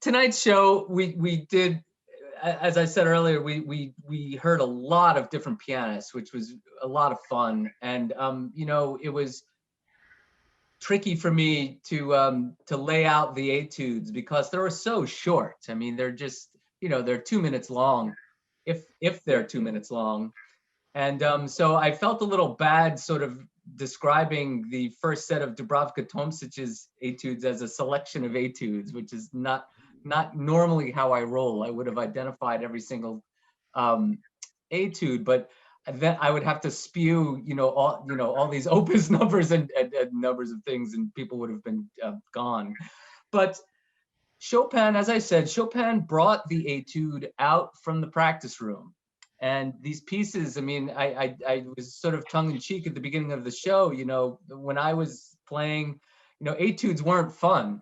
tonight's show, we did, as I said earlier, we heard a lot of different pianists, which was a lot of fun. And it was tricky for me to lay out the etudes because they were so short. I mean, they're just, they're 2 minutes long, if they're 2 minutes long. And so I felt a little bad sort of describing the first set of Dubravka Tomsic's etudes as a selection of etudes, which is not normally how I roll. I would have identified every single etude, but then I would have to spew, all these opus numbers and numbers of things, and people would have been gone. But Chopin, as I said, Chopin brought the etude out from the practice room. And these pieces, I mean, I was sort of tongue in cheek at the beginning of the show, when I was playing, etudes weren't fun.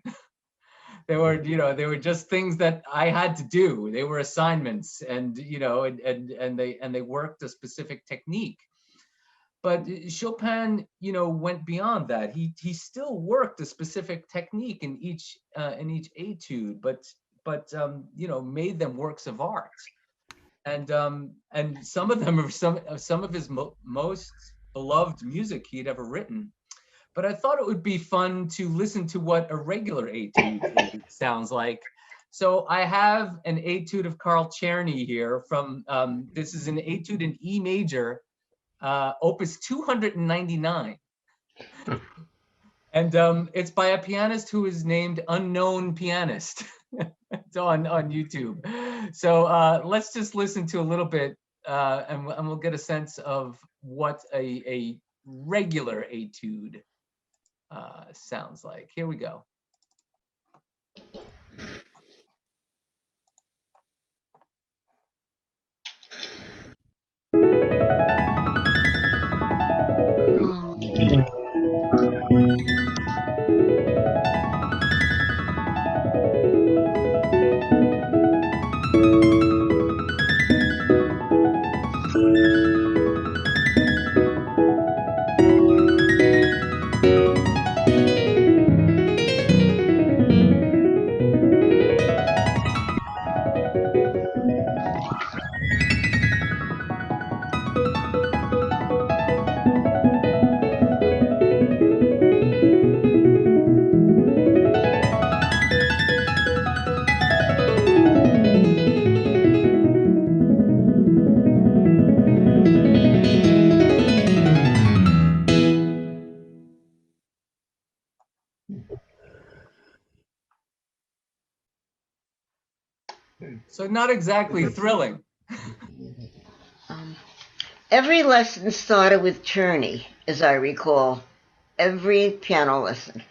They were, they were just things that I had to do. They were assignments, and, and they worked a specific technique. But Chopin, went beyond that. He still worked a specific technique in each etude, but made them works of art. And some of them are some of his most beloved music he'd ever written. But I thought it would be fun to listen to what a regular etude sounds like. So I have an etude of Carl Czerny here from, this is an etude in E major, opus 299. And it's by a pianist who is named Unknown Pianist. It's on YouTube. So let's just listen to a little bit, and we'll get a sense of what a regular etude sounds like. Here we go. So not exactly thrilling. Every lesson started with Czerny, as I recall. Every piano lesson.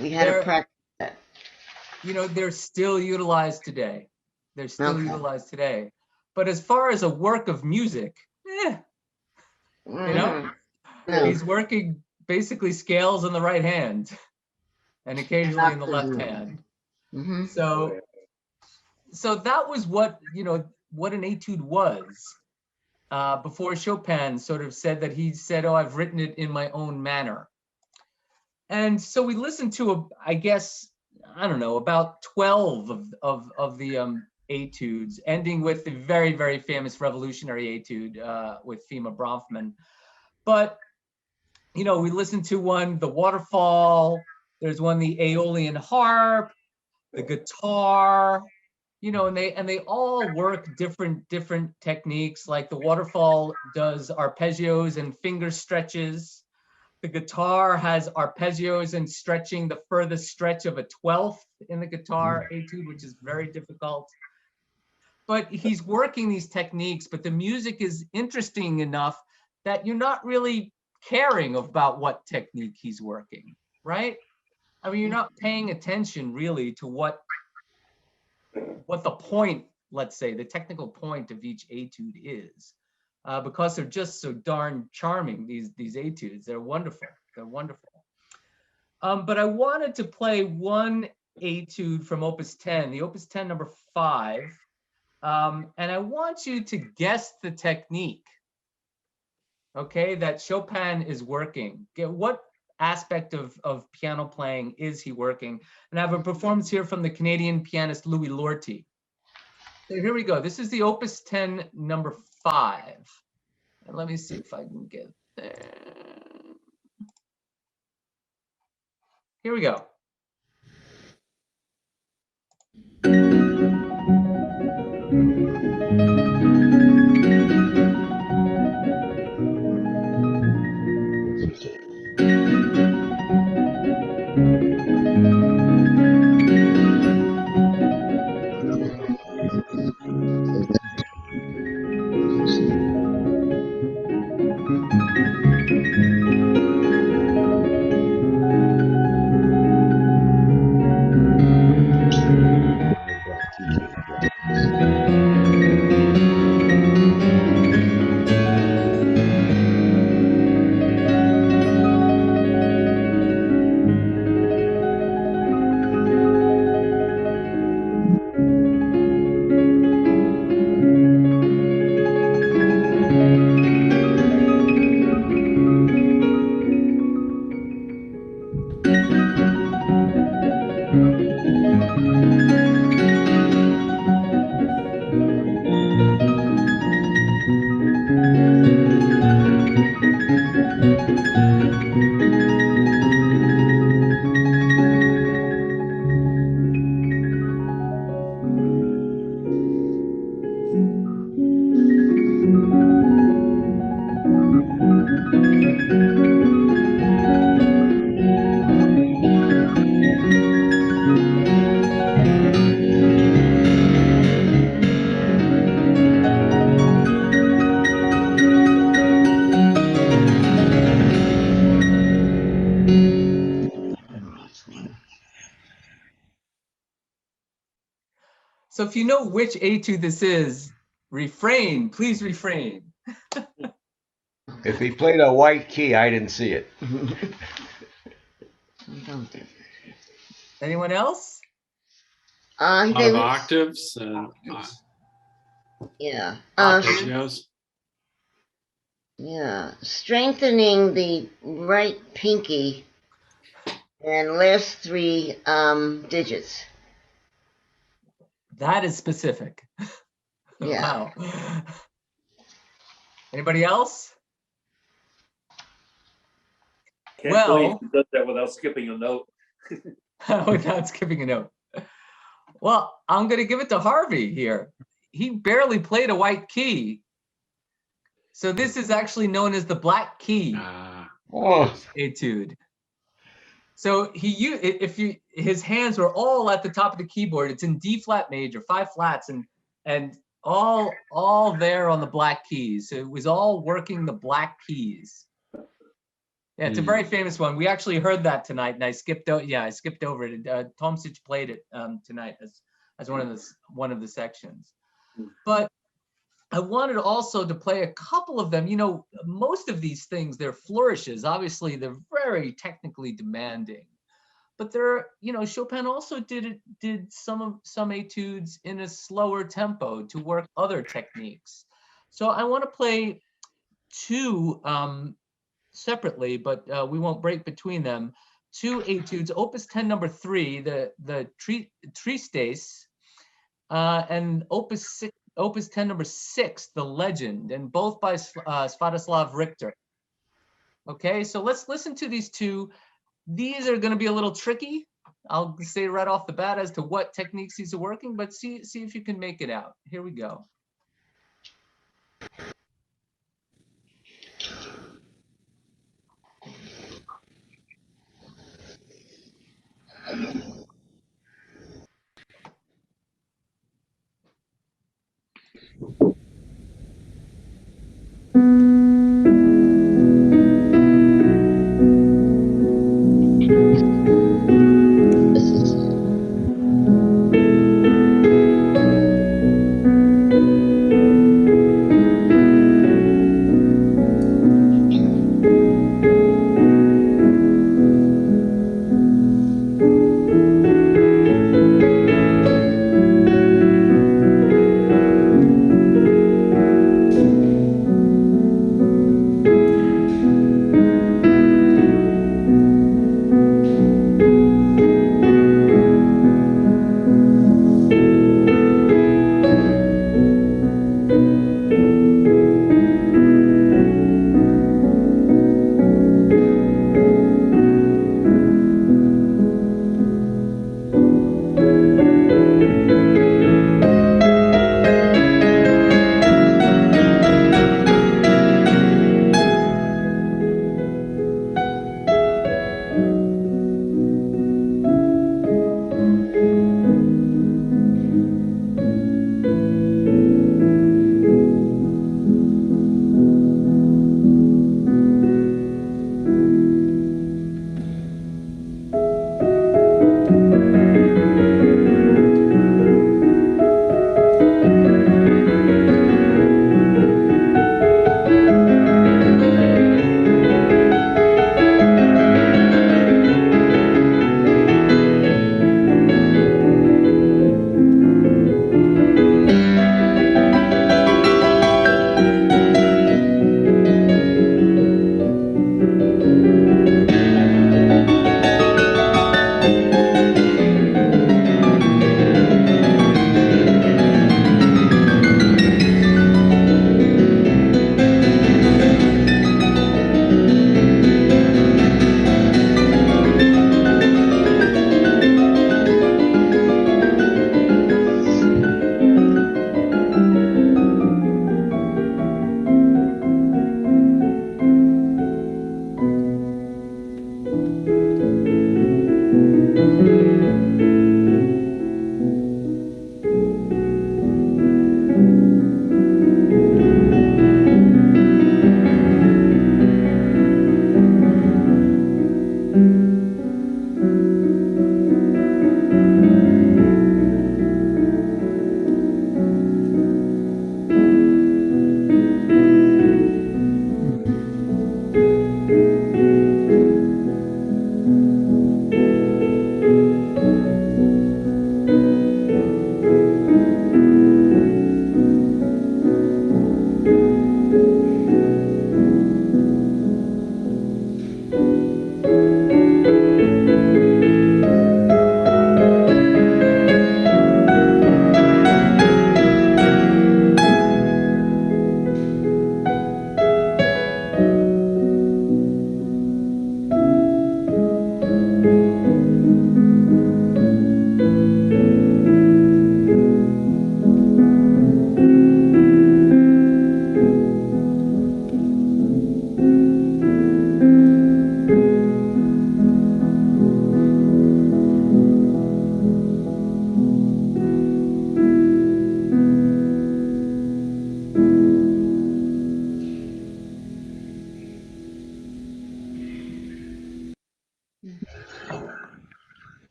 We had to practice that. They're still utilized today. They're still utilized today. But as far as a work of music, he's working basically scales in the right hand and occasionally in the left hand. Mm-hmm. So that was what an etude was. Before Chopin sort of said that he said, "Oh, I've written it in my own manner." And so we listened to, I guess, I don't know, about 12 of the etudes, ending with the very, very famous revolutionary etude with Fima Bronfman. But, we listened to one, the waterfall, there's one, the Aeolian harp, the guitar, and they all work different techniques. Like the waterfall does arpeggios and finger stretches. The guitar has arpeggios and stretching the furthest stretch of a 12th in the guitar etude, which is very difficult. But he's working these techniques, but the music is interesting enough that you're not really caring about what technique he's working, right? I mean, you're not paying attention really to what the point, let's say, the technical point of each etude is, because they're just so darn charming, these etudes. They're wonderful. They're wonderful. But I wanted to play one etude from Opus 10, the Opus 10 number 5, and I want you to guess the technique, okay, that Chopin is working. What aspect of piano playing is he working? And I have a performance here from the Canadian pianist Louis Lortie. So here we go. This is the Opus 10 number 5. And let me see if I can get there. Here we go. So if you know which etude this is, refrain, please refrain. If he played a white key, I didn't see it. Anyone else? A lot They of were, octaves, yeah. arpeggios. Yeah. Strengthening the right pinky and last 3 digits. That is specific. Yeah. Wow. Anybody else? Can't believe he does that without skipping a note. Without skipping a note. Well, I'm going to give it to Harvey here. He barely played a white key. So this is actually known as the black key etude. So his hands were all at the top of the keyboard. It's in D-flat major, 5 flats, and all there on the black keys. So it was all working the black keys. Yeah, it's a very famous one. We actually heard that tonight, and I skipped over it. Tomsic played it tonight as one of the sections. But I wanted also to play a couple of them. You know, most of these things, they're flourishes. Obviously, they're very technically demanding. But Chopin also did some etudes in a slower tempo to work other techniques. So I want to play 2 separately, but we won't break between them. 2 etudes, Opus 10 number 3, the Tristes, and Opus 10 number 6, the Legend, and both by Sviatoslav Richter. Okay, so let's listen to these 2. These are going to be a little tricky. I'll say right off the bat as to what techniques these are working, but see if you can make it out. Here we go.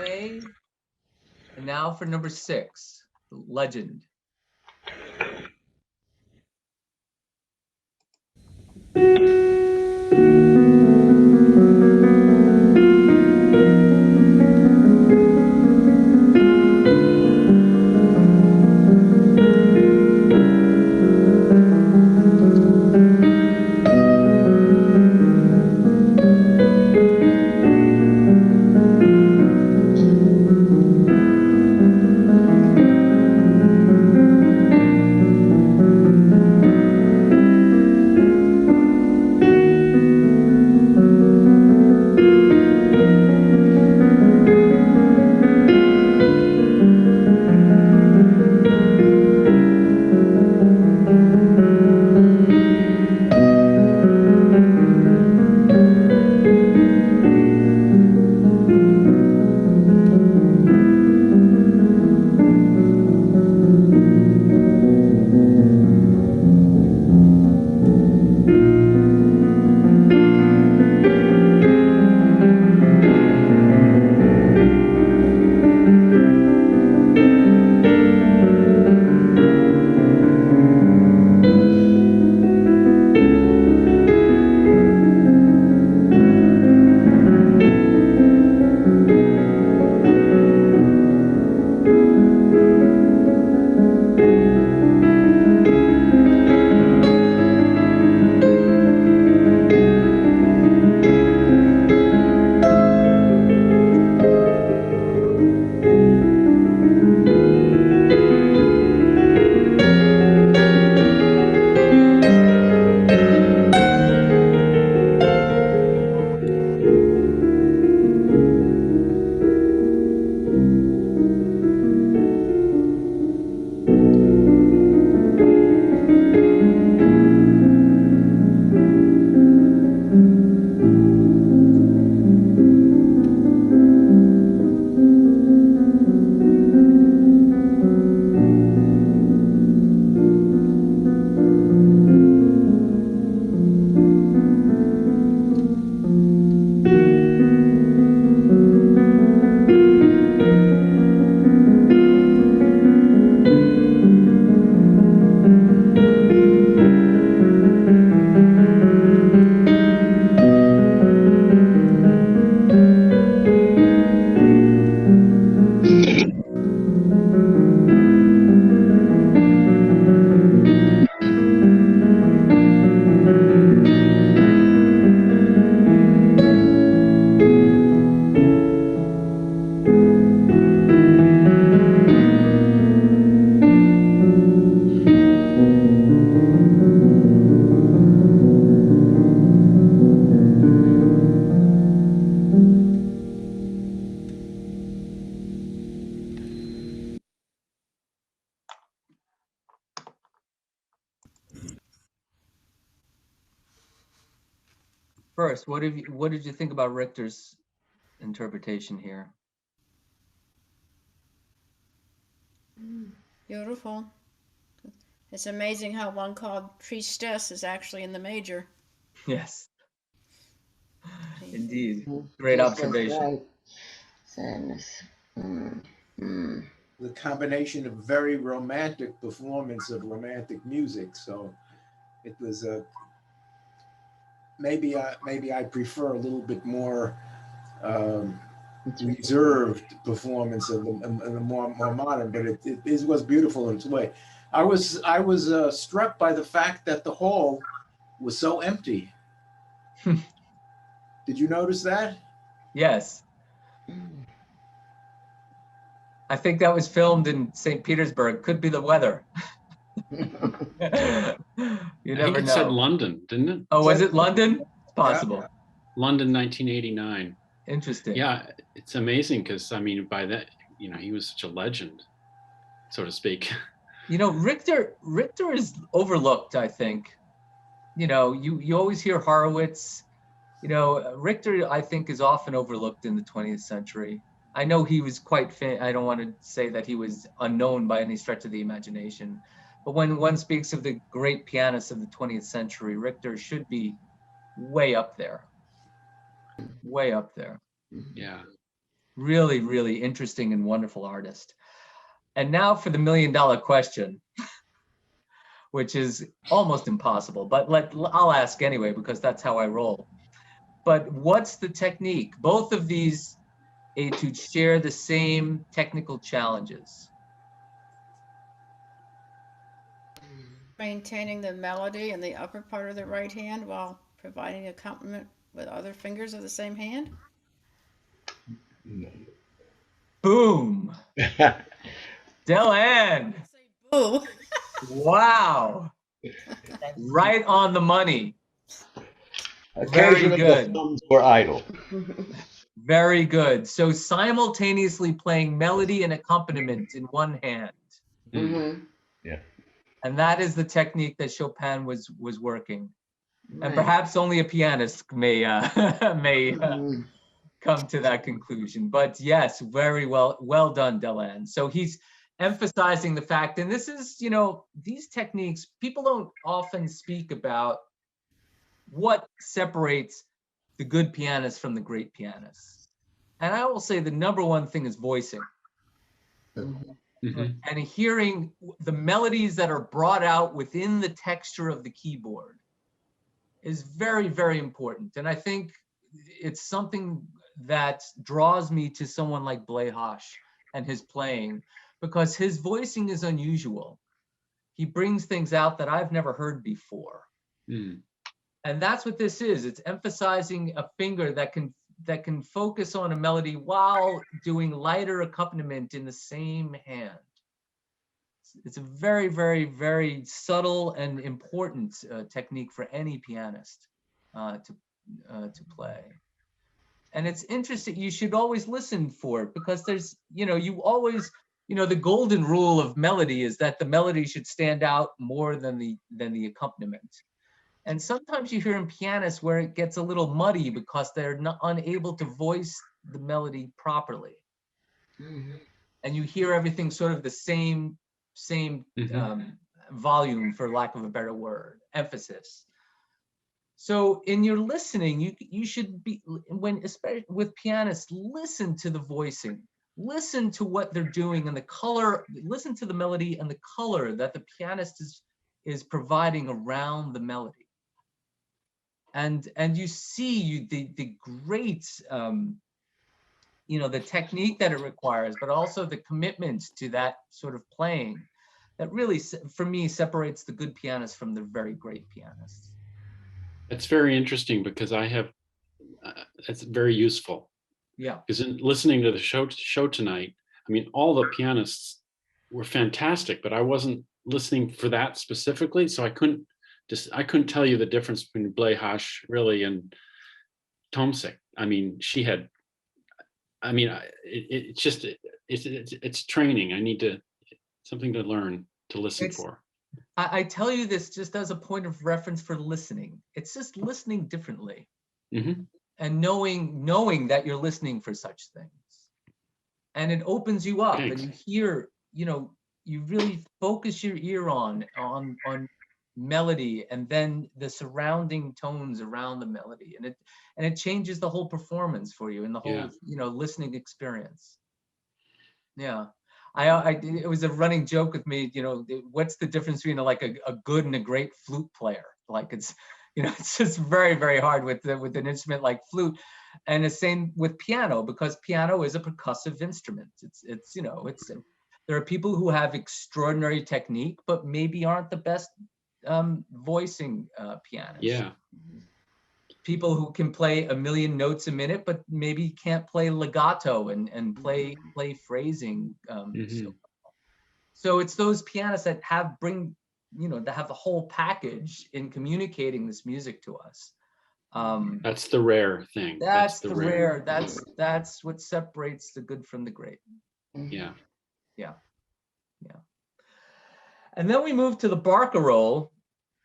Okay. And now for number 6, Legend. First, what did you think about Richter's interpretation here? Beautiful. It's amazing how one called Tristesse is actually in the major. Yes. Indeed. Mhm. Great Yes, that's observation. right. Sadness. The combination of very romantic performance of romantic music. So it was maybe I prefer a little bit more reserved performance of the more modern, but it was beautiful in its way. I was struck by the fact that the hall was so empty. Did you notice that? Yes. I think that was filmed in St. Petersburg. Could be the weather. You I never think it know. said London, didn't it? Oh, was it London? It's possible. Yeah. London, 1989. Interesting. Yeah, it's amazing because I mean, by that, you know, he was such a legend, so to speak. You know, Richter is overlooked, I think. You know, you always hear Horowitz. You know, Richter, I think, is often overlooked in the 20th century. I know he was quite I don't want to say that he was unknown by any stretch of the imagination, but when one speaks of the great pianists of the 20th century, Richter should be way up there. Way up there. Yeah. Really, really interesting and wonderful artist. And now for the million-dollar question, which is almost impossible, but I'll ask anyway because that's how I roll. But what's the technique? Both of these etudes share the same technical challenges. Maintaining the melody in the upper part of the right hand while providing accompaniment with other fingers of the same hand. Boom. Delaney. Boo. Wow. Right on the money. Very Occasionally the good. thumbs were idle. Very good. So simultaneously playing melody and accompaniment in one hand. Mm-hmm. Yeah. And that is the technique that Chopin was working. And Right. perhaps only a pianist may Mhm. come to that conclusion. But yes, very well done, Delaney. So he's emphasizing the fact, and this is, you know, these techniques, people don't often speak about what separates the good pianist from the great pianist. And I will say the number one thing is voicing. Mhm. Mhm. And hearing the melodies that are brought out within the texture of the keyboard is very, very important. And I think it's something that draws me to someone like Blehash and his playing, because his voicing is unusual. He brings things out that I've never heard before. Mm. And that's what this is. It's emphasizing a finger that can focus on a melody while doing lighter accompaniment in the same hand. It's a very, very, very subtle and important technique for any pianist to play. And it's interesting. You should always listen for it because there's, you know, you always, you know, the golden rule of melody is that the melody should stand out more than the accompaniment. And sometimes you hear in pianists where it gets a little muddy because they're not unable to voice the melody properly. Mhm. And you hear everything sort of the same volume, for lack of a better word, emphasis. So in your listening, you should be, when especially with pianists, listen to the voicing, listen to what they're doing and the color, listen to the melody and the color that the pianist is providing around the melody. And you see the great you know, the technique that it requires, but also the commitment to that sort of playing that really, for me, separates the good pianist from the very great pianists. It's very interesting because I have, it's very useful. Yeah. Because in listening to the show tonight, I mean, all the pianists were fantastic, but I wasn't listening for that specifically. So I couldn't tell you the difference between Blehash really and Tomsik. I mean, she had, I mean, it's just, it's training. I need something to learn to listen for. I tell you this just as a point of reference for listening. It's just listening differently. Mm-hmm. And knowing that you're listening for such things. And it opens you up. Thanks. And you hear, you know, you really focus your ear on melody and then the surrounding tones around the melody. And it changes the whole performance for you and the whole, you know, listening experience. Yeah. It was a running joke with me, you know, what's the difference between like a good and a great flute player? Like it's, you know, it's just very, very hard with an instrument like flute. And the same with piano, because piano is a percussive instrument. It's you know, there are people who have extraordinary technique, but maybe aren't the best voicing pianists. Yeah. People who can play a million notes a minute, but maybe can't play legato and play phrasing. So it's those pianists that bring, you know, that have the whole package in communicating this music to us. That's the rare thing. That's the rare. That's what separates the good from the great. Yeah. Yeah. Yeah. And then we move to the barcarolle,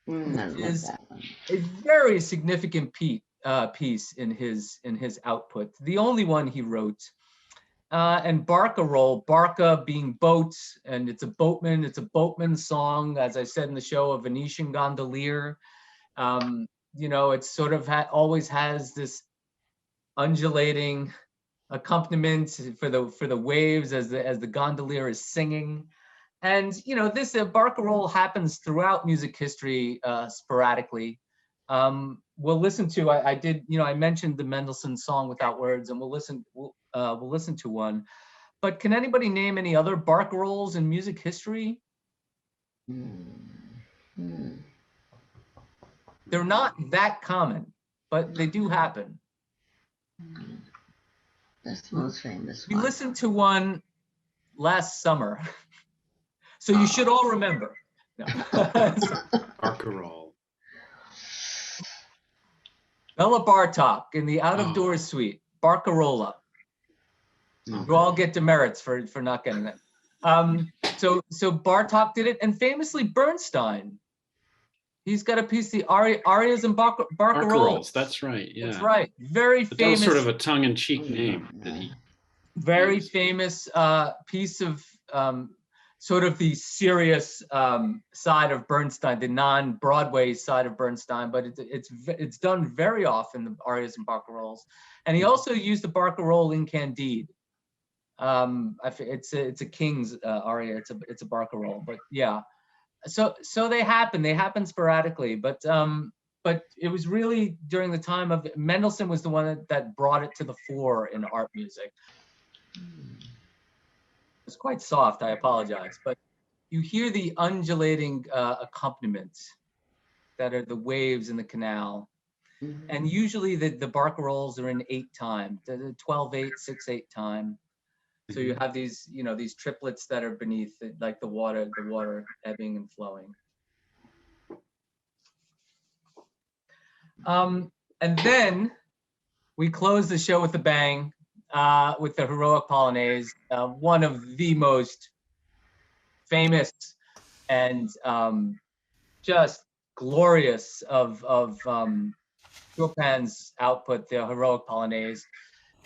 I love which is that one. a very significant piece in his output. The only one he wrote. And barcarolle, barca being boats, and it's a boatman song, as I said in the show, a Venetian gondolier. You know, it sort of always has this undulating accompaniment for the waves as the gondolier is singing. And this barcarolle happens throughout music history sporadically. We'll listen to I did I mentioned the Mendelssohn Song Without Words, and we'll listen to one. But can anybody name any other barcarolles in music history? They're not that common, but they do happen. That's the most famous We one. listened to one last summer, so you should all remember. No. Barcarolle. Bela Bartok in the Out of Doors suite, Barcarolla. You all get demerits for not getting that. So Bartok did it, and famously Bernstein. He's got a piece, the arias and barcarolles. That's right. Yeah, that's right. Very but famous. that was sort of a tongue-in-cheek name that he. Very famous piece of sort of the serious side of Bernstein, the non-Broadway side of Bernstein, but it's done very often, the arias and barcarolles. And he also used the barcarolle in Candide. It's a King's aria. It's a barcarolle, but yeah. So they happen sporadically, but it was really during the time of Mendelssohn was the one that brought it to the fore in art music. It's quite soft, I apologize, but you hear the undulating accompaniments that are the waves in the canal. And usually the barcarolles are in 8/time, the 12/8, 6/8 time. So you have these, these triplets that are beneath it, like the water ebbing and flowing. And then we close the show with a bang with the Heroic Polonaise, one of the most famous and just glorious of Chopin's output, the Heroic Polonaise.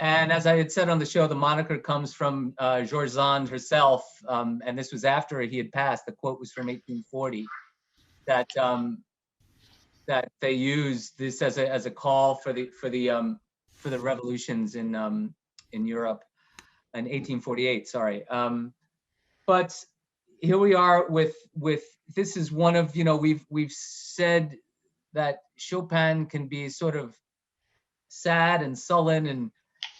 And as I had said on the show, the moniker comes from George Sand herself, and this was after he had passed. The quote was from 1840, that they used this as a call for the revolutions in Europe in 1848. Sorry, but here we are with this is one of we've said that Chopin can be sort of sad and sullen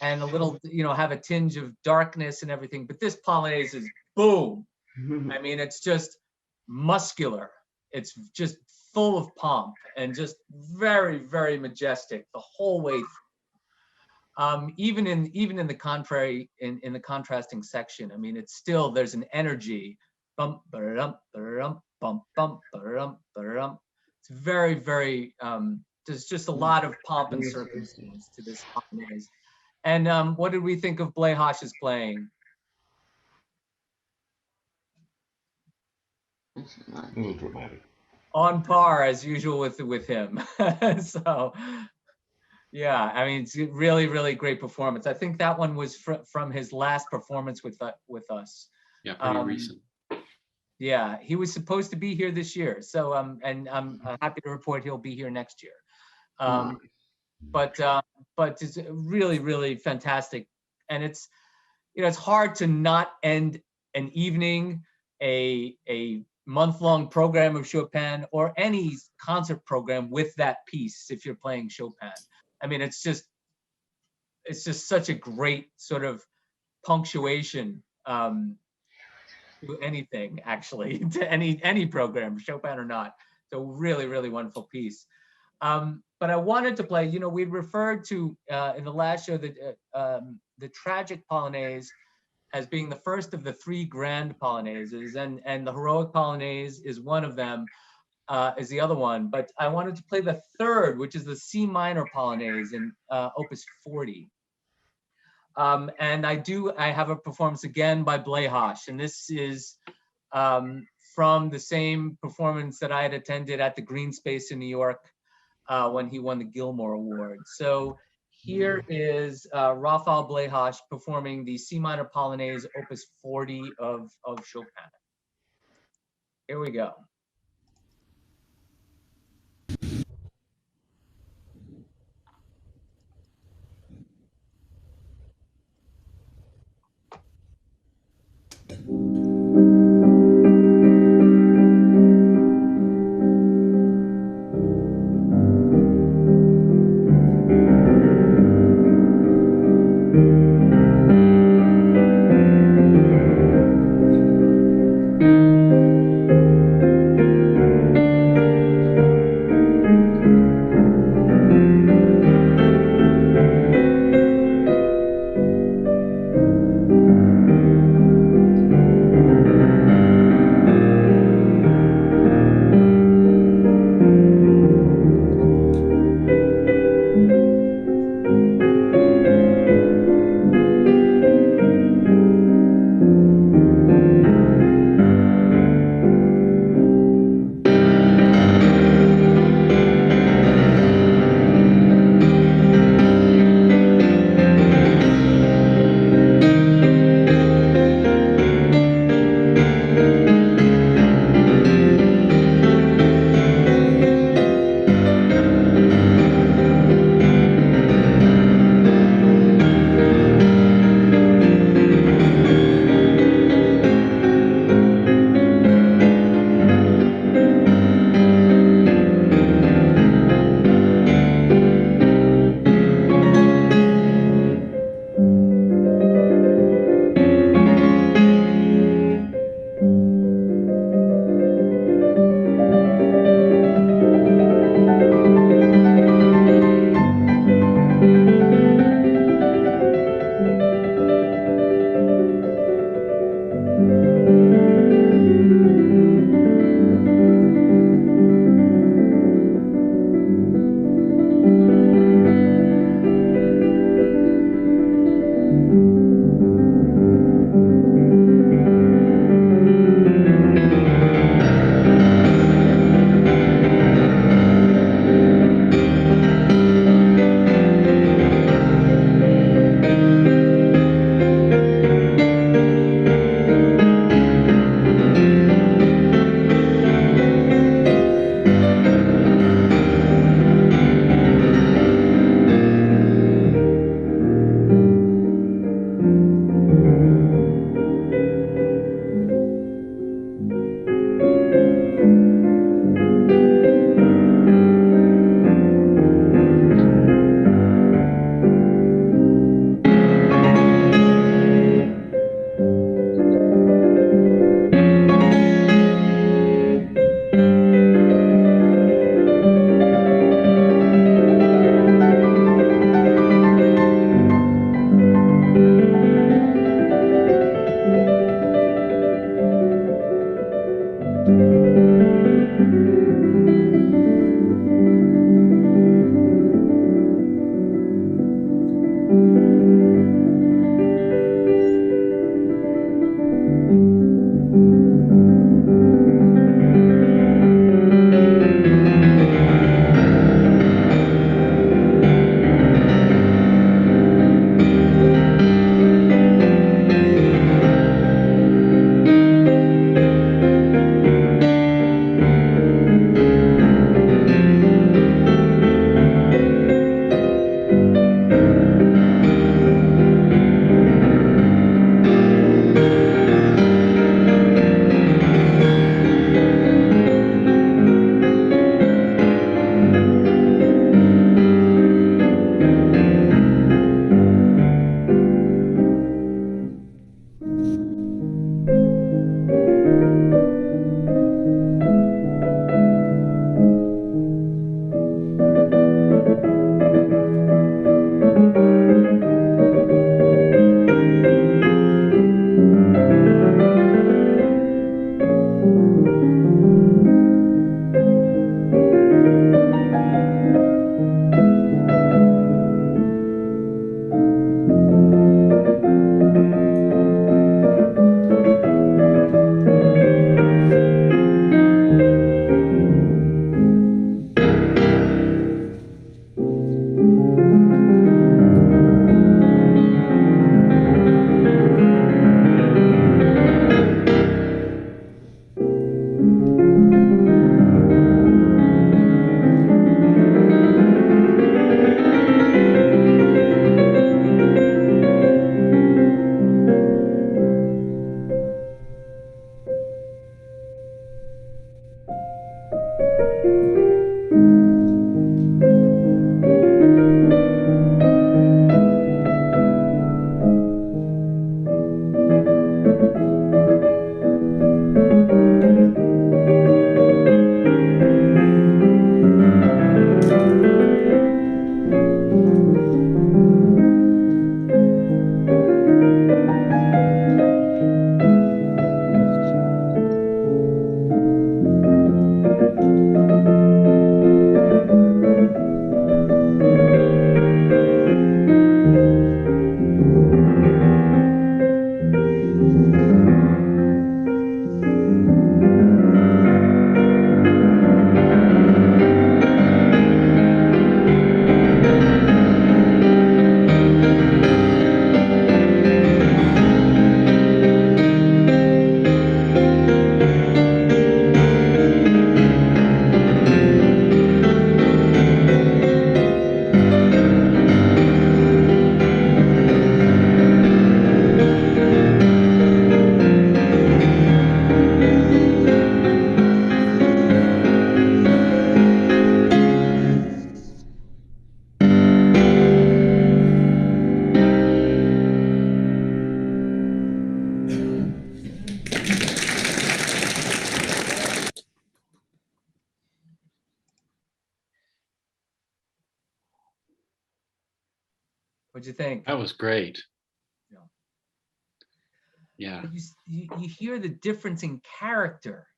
and a little, have a tinge of darkness and everything. But this Polonaise is boom. I mean, it's just muscular. It's just full of pomp and just very, very majestic the whole way through. Even in the contrary, in the contrasting section, I mean, it's still, there's an energy. Bum, ba-dum, ba-dum, bum, bum, ba-dum, ba-dum. It's very, very, there's just a lot of pomp and circumstance to this Polonaise. And what did we think of Bleich's playing? A little dramatic. On par as usual with him. So yeah, I mean, it's a really, really great performance. I think that one was from his last performance with us. Yeah, pretty recent. Yeah, he was supposed to be here this year. So and I'm happy to report he'll be here next year. But it's really, really fantastic. And it's, it's hard to not end an evening, a month-long program of Chopin or any concert program with that piece if you're playing Chopin. I mean, it's just such a great sort of punctuation to anything, actually, to any program, Chopin or not. So really, really wonderful piece. But I wanted to play, we referred to in the last show that the Tragic Polonaise as being the first of the 3 grand Polonaises, and the Heroic Polonaise is one of them, is the other one. But I wanted to play the third, which is the C minor Polonaise in Opus 40. And I have a performance again by Bleich, and this is from the same performance that I had attended at the Green Space in New York when he won the Gilmore Award. So here is Raphael Bleich performing the C minor Polonaise Opus 40 of Chopin. Here we go. What'd you think? That was great. Yeah. Yeah. But you hear the difference in character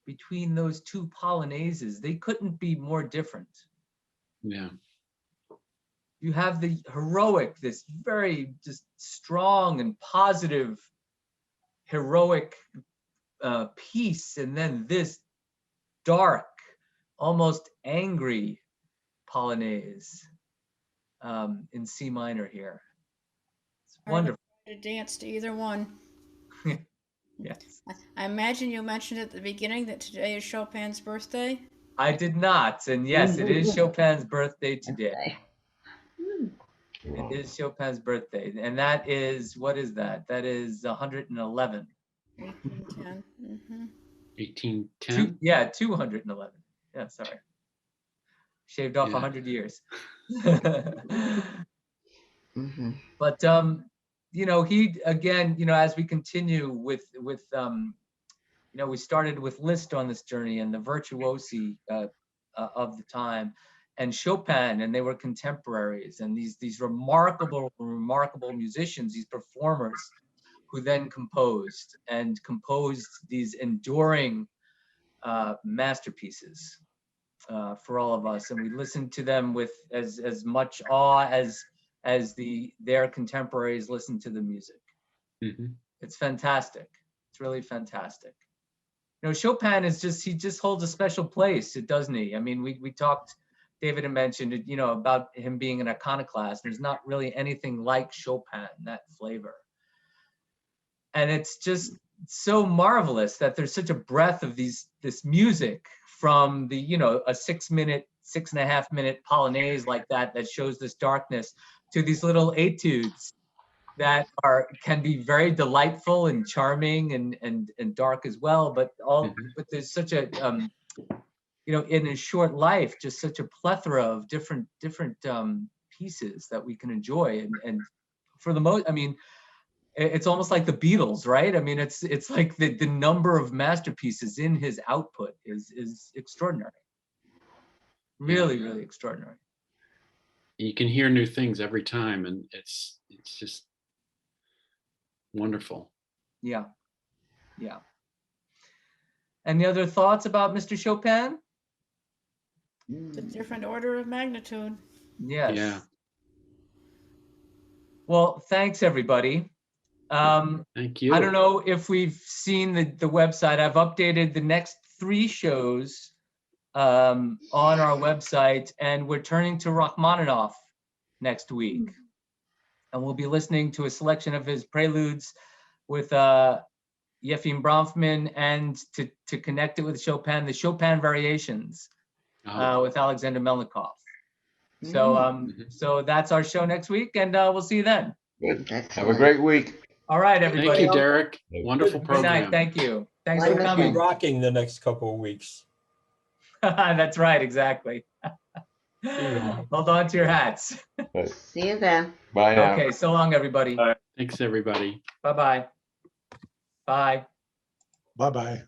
between those two polonaises. They couldn't be more different. Yeah. You have the heroic, this very just strong and positive, heroic piece, and then this dark, almost angry polonaise in C minor here. It's wonderful. To dance to either one. Yes. I imagine you mentioned at the beginning that today is Chopin's birthday. I did not, and yes, it is Chopin's birthday today. It is Chopin's birthday, and that is, what is that? That is 111. 1810. 1810. Yeah, 211. Yeah, sorry. Shaved off Yeah. 100 years. Mhm. But you know, he again, you know, as we continue with you know, we started with Liszt on this journey and the virtuosi of the time, and Chopin, and they were contemporaries, and these remarkable musicians, these performers, who then composed these enduring masterpieces for all of us, and we listened to them with as much awe as their contemporaries listened to the music. Mhm. It's fantastic. It's really fantastic. You know, Chopin is he just holds a special place, doesn't he? I mean, we talked, David had mentioned it, you know, about him being an iconoclast. There's not really anything like Chopin, that flavor. And it's just so marvelous that there's such a breadth of this music, from the, you know, a 6.5 minute polonaise like that shows this darkness, to these little etudes that can be very delightful and charming and dark as well, but but there's such a you know, in his short life, just such a plethora of different pieces that we can enjoy, and for the most, I mean, it's almost like the Beatles, right? I mean, it's like the number of masterpieces in his output is extraordinary. Really, really extraordinary. You can hear new things every time, and it's just wonderful. Yeah. Yeah. Any other thoughts about Mr. Chopin? It's a different order of magnitude. Yes. Yeah. Well, thanks everybody. Thank you. I don't know if we've seen the website. I've updated the next 3 shows on our website, and we're turning to Rachmaninoff next week. And we'll be listening to a selection of his preludes with Yefim Bronfman, and to connect it with Chopin, the Chopin Variations with Alexander Melnikov. So so that's our show next week, and we'll see you then. Good. Have a great week. All right, everybody. Thank you, Derek. Wonderful Good program. night. Thank you. Thanks for Wonderful. coming. Rocking the next couple of weeks. That's right, exactly. Hold on to your hats. See you then. Bye now. Okay, so long, everybody. Bye. Thanks, everybody. Bye-bye. Bye. Bye-bye.